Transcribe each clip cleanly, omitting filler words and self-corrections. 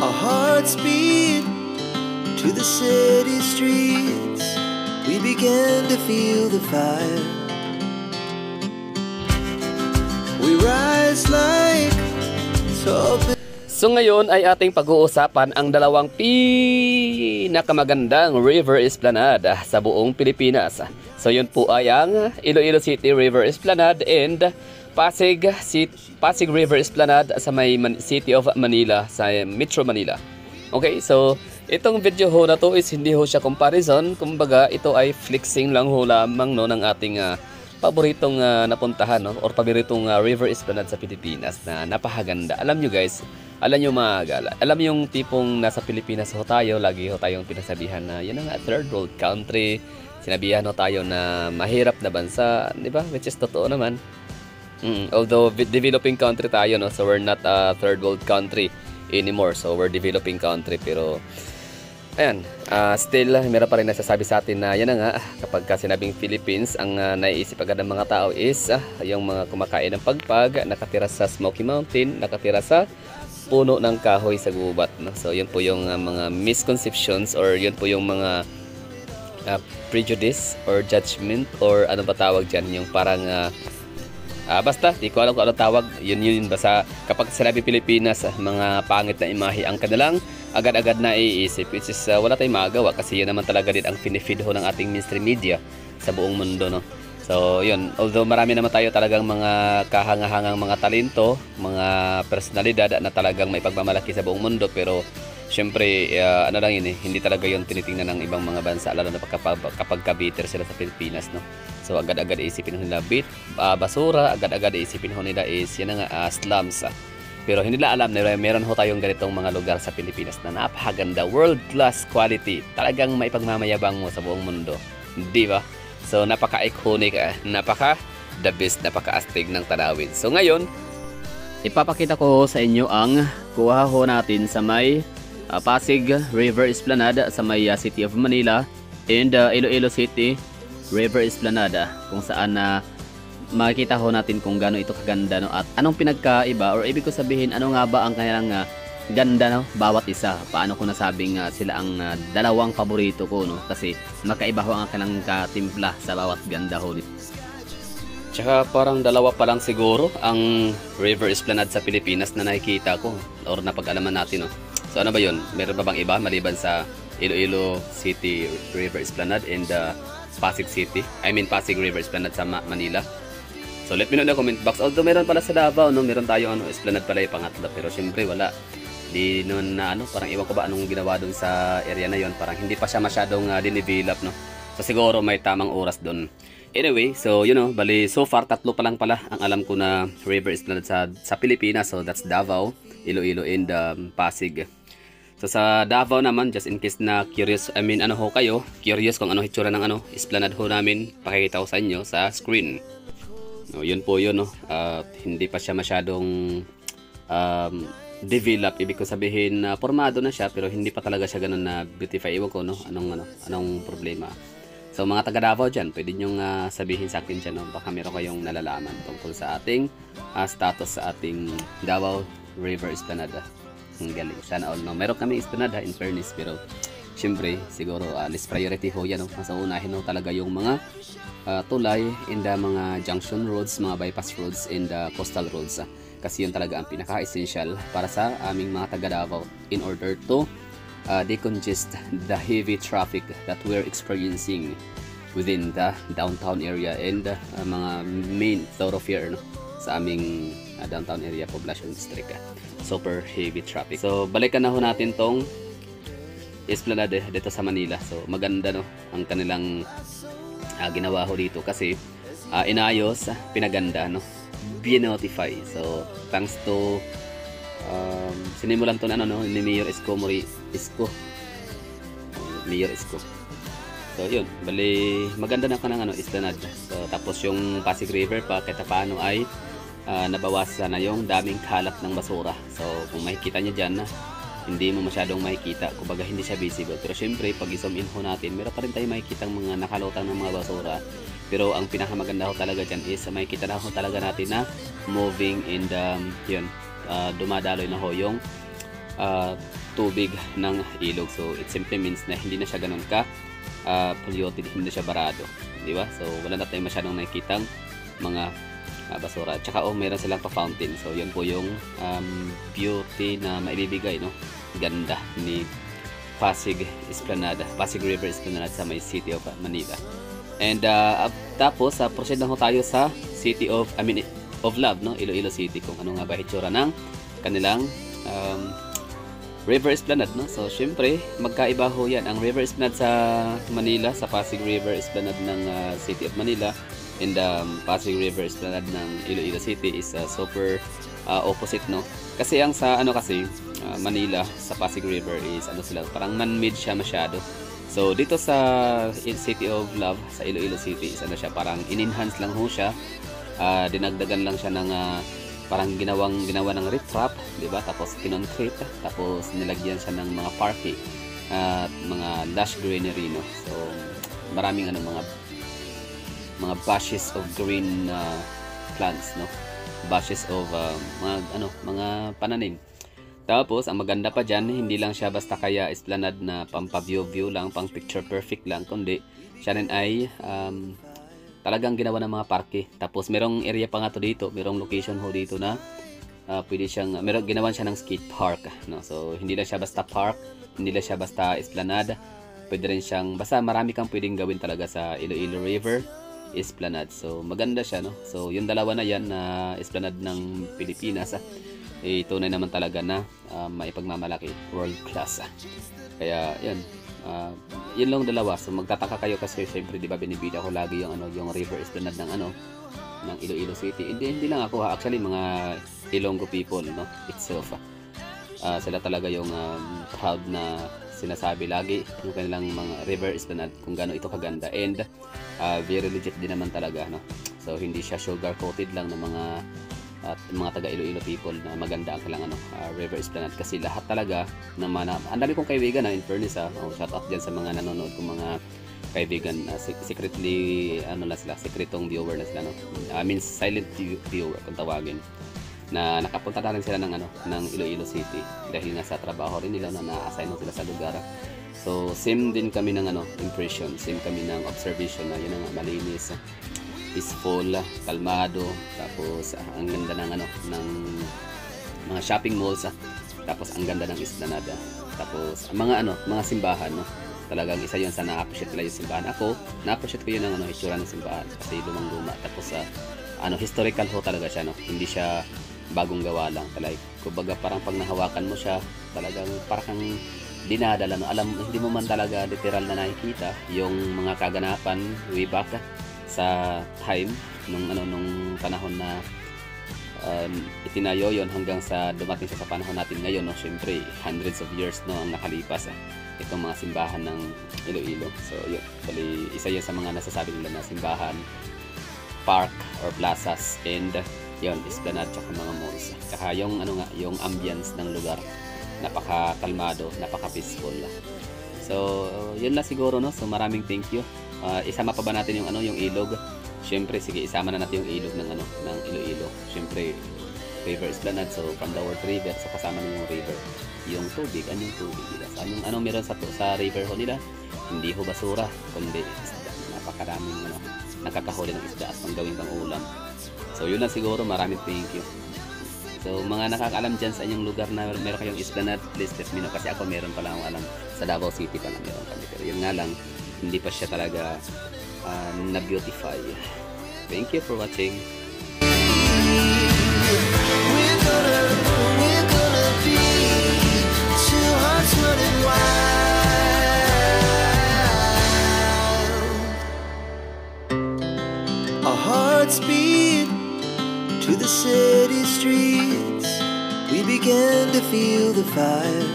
Our hearts beat to the city streets. We began to feel the fire. We rise like tall. So ngayon ay ating pag-uusapan ang dalawang pinakamagandang river esplanade sa buong Pilipinas. So yun po ay ang Iloilo City River Esplanade and Pasig River Esplanade sa may City of Manila, sa Metro Manila. Okay, so itong video ho na to is hindi ho siya comparison. Kumbaga ito ay flexing lang ho lamang no, ng ating paboritong napuntahan no, or paboritong river esplanade sa Pilipinas na napakaganda. Alam nyo guys, alam nyo mga gala, alam nyo yung tipong nasa Pilipinas ho tayo, lagi ho tayong pinasabihan na yun ang third world country. Sinabihan ho tayo na mahirap na bansa, di ba? Which is totoo naman. Although developing country tayo, no? So we're not a third world country anymore. So we're developing country. Pero ayan, still meron pa rin nasasabi sa atin na yan na nga, kapag sinabing Philippines, ang naiisip agad ng mga tao is yung mga kumakain ng pagpag, nakatira sa Smoky Mountain, nakatira sa puno ng kahoy sa gubat, no? So yun po yung mga misconceptions, or yun po yung mga prejudice or judgment, or ano ba tawag dyan, yung parang basta, di ko alam kung ano tawag. Yun basta kapag sinabi Pilipinas, mga pangit na imahe ang kanilang agad-agad na iisip, which is wala tayong magagawa kasi yun naman talaga din ang pinifeed ho ng ating mainstream media sa buong mundo, no? So yun, although marami naman tayo talagang mga kahangahangang mga talento, mga personalidad na talagang may pagmamalaki sa buong mundo, pero syempre ano lang yun hindi talaga yun tinitingnan ng ibang mga bansa, lalo na kapag kabiter sila sa Pilipinas, no? So agad-agad isipin nila basura, agad-agad isipin nila is yan nga slums. Pero hindi nila alam na meron ho tayong ganitong mga lugar sa Pilipinas na napakaganda, world class quality, talagang may pagmamayabang mo sa buong mundo, di ba? So napaka-iconic, the best, napaka-astig ng tanawin. So ngayon, ipapakita ko sa inyo ang kuha ho natin sa may Pasig River Esplanade sa may City of Manila and Iloilo City River Esplanade, kung saan makikita ho natin kung gaano ito kaganda, no? At anong pinagkaiba, or ibig ko sabihin ano nga ba ang kanilang ganda, no? Bawat isa. Paano ko nasabing sila ang dalawang paborito ko, no? Kasi magkaiba ho ang kanilang katimpla sa bawat ganda ho nito. Tsaka parang dalawa pa lang siguro ang River Esplanade sa Pilipinas na nakikita ko or napag-alaman natin, no? So ano ba yun? Meron pa bang iba maliban sa Iloilo City River Esplanade and Pasig River Esplanade sa Manila? So let me know in the comment box. Although meron pala sa Davao, no? Meron tayo Esplanade pala yung pangatlo, pero syempre wala. Di noon na parang iwan ko ba anong ginawa doon sa area na yon, parang hindi pa siya masyadong dinevelop, no? So siguro may tamang oras doon. Anyway, so bali so far tatlo pa lang pala ang alam ko na river esplanade sa Pilipinas. So that's Davao, Iloilo and Pasig. So sa Davao naman, just in case na curious, curious kung ano hitsura ng esplanade ho namin, pakikita ko sa inyo sa screen. No, yun po yun, no? Hindi pa siya masyadong develop, ibig ko sabihin formado na siya, pero hindi pa talaga siya ganun na beautify. Iwan ko, no? Anong problema. So mga taga Davao dyan, pwede nyong sabihin sa akin dyan, no? Baka meron kayong nalalaman tungkol sa ating status sa ating Davao River Esplanade. Ang galing, sana all, no? Meron kami esplanade in fairness, pero syempre siguro less priority ho yan, no? Mas unahin ho talaga yung mga tulay in the mga junction roads, mga bypass roads and coastal roads, kasi yun talaga ang pinaka-essential para sa aming mga taga Davao in order to decongest the heavy traffic that we're experiencing within the downtown area and mga main thoroughfare, no? Sa aming downtown area population district. Super heavy traffic. So balikan na ho natin tong esplanade dito sa Manila. So maganda, no, ang kanilang ginawa ho dito kasi inayos, pinaganda, no, binotify. So thanks to sinimulan to na ni Mayor Mayor Isko. So yun, bali maganda na kanang esplanade. So tapos yung Pasig River pa kahit paano ay nabawasan na yung daming kalat ng basura. So kung makikita niyo diyan, hindi mo masyadong makikita, kumbaga hindi siya visible. Pero syempre pag i-zoom in ho natin, meron pa rin tayo makikitang mga nakalutang ng mga basura. Pero ang pinakamaganda ho talaga dyan is makikita na ho talaga natin na moving and yun, dumadaloy na ho yung tubig ng ilog. So it simply means na hindi na siya ganun ka polluted, hindi na siya barado, di ba? So wala na tayong masyadong nakikitang mga basura. At saka meron silang pa-fountain. So yun po yung beauty na maibibigay, no? Ganda ni Pasig Esplanade, Pasig River Esplanade sa may City of Manila. And tapos proceed na ho tayo sa City of Love, no? Iloilo City, kung ano nga ba hitsura ng kanilang River Esplanade, no? So syempre magkaiba ho yan. Ang River Esplanade sa Manila, sa Pasig River Esplanade ng City of Manila, and Pasig River Esplanade ng Iloilo City is super opposite, no? Kasi ang sa Manila, sa Pasig River is sila, parang man-made siya masyado. So dito sa City of Love, sa Iloilo City, is siya, parang in-enhance lang ho siya. Dinagdagan lang siya ng parang ginawa ng riprap, di ba? Tapos kinoncrete, tapos nilagyan siya ng mga parquet at mga lush greenery, no? So maraming mga bushes of green plants, no? Bushes of mga pananim. Tapos ang maganda pa diyan, hindi lang siya basta kaya esplanade na pampa-view lang, pang picture perfect lang, kundi siya rin ay talagang ginawa ng mga parke. Tapos merong area pa nga to dito, merong location ho dito na pwede siyang, ginawan siya ng skate park, no? So hindi lang siya basta park, hindi lang siya basta esplanade, pwede rin siyang, basta marami kang pwedeng gawin talaga sa Iloilo River Esplanade. So maganda siya, no? So yung dalawa na yan na esplanade ng Pilipinas, tunay naman talaga na maipagmamalaki, world class. Kaya yan, yun lang dalawa. So magtataka kayo kasi syempre, di ba, binibida ko lagi yung River Esplanade ng Iloilo City. Hindi lang ako, actually mga Ilonggo people, no, itself. Sila talaga yung proud na sinasabi lagi yung kanilang mga River Esplanade kung gaano ito kaganda, and very legit din naman talaga, no? So hindi siya sugar coated lang ng mga taga Iloilo people na maganda ang kailangan River Esplanade, kasi lahat talaga ang dami kong kaibigan in fairness, shout out dyan sa mga nanonood kong mga kaibigan, secretly secretong viewer na sila, no? I mean silent viewer kung tawagin, na nakapunta na rin sila ng Iloilo City dahil nga sa trabaho rin nila na na-assign sila sa lugar. So same din kami ng impression, same kami ng observation na yun nga, malinis, peaceful, kalmado, tapos ang ganda ng mga shopping malls, tapos ang ganda ng esplanada, tapos mga simbahan, no? Talagang isa yun sa na-appreciate nila yung simbahan. Ako, na-appreciate ko yun ng hitsura ng simbahan kasi lumang-luma, tapos historical ho talaga siya, no? Hindi siya bagong gawa lang, talaga kumbaga parang pag nahawakan mo siya, talagang parang dinadala, no? Hindi mo man talaga literal na nakikita yung mga kaganapan way back sa time nung panahon na itinayo yon hanggang sa dumating siya sa panahon natin ngayon, no? Syempre hundreds of years, no, ang nakalipas itong mga simbahan ng Iloilo. So yun, bali isa yun sa mga nasasabi nila na simbahan, park or plazas, and yun, esplanade, tsaka mga malls, tsaka yung yung ambience ng lugar, napaka-kalmado, napaka-peaceful. So yun lang siguro, no? So maraming thank you. Isama pa ba natin yung ilog? Syempre, sige, isama na natin yung ilog ng Iloilo. Syempre, River Esplanade. So from the word river, so kasama na yung river, yung tubig, yung tubig nila. So anong meron sa river ho nila? Hindi ho basura, kundi isda. Napakaraming nakakahuli ng isda at panggawing pang ulam. So yun lang siguro, maraming thank you. So mga nakakaalam dyan sa inyong lugar na meron kayong esplanade, please let me know, kasi ako meron pa lang akong alam, sa Davao City pa lang meron kami, pero yun nga lang, hindi pa siya talaga na-beautify. Thank you for watching. We're gonna be two hearts running wild. Our hearts beat to the city streets. We began to feel the fire.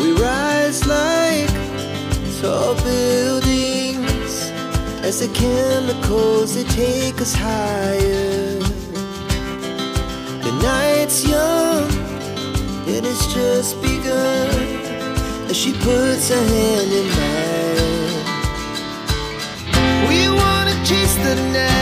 We rise like tall buildings as the chemicals, they take us higher. The night's young and it's just begun as she puts her hand in mine. We wanna chase the night.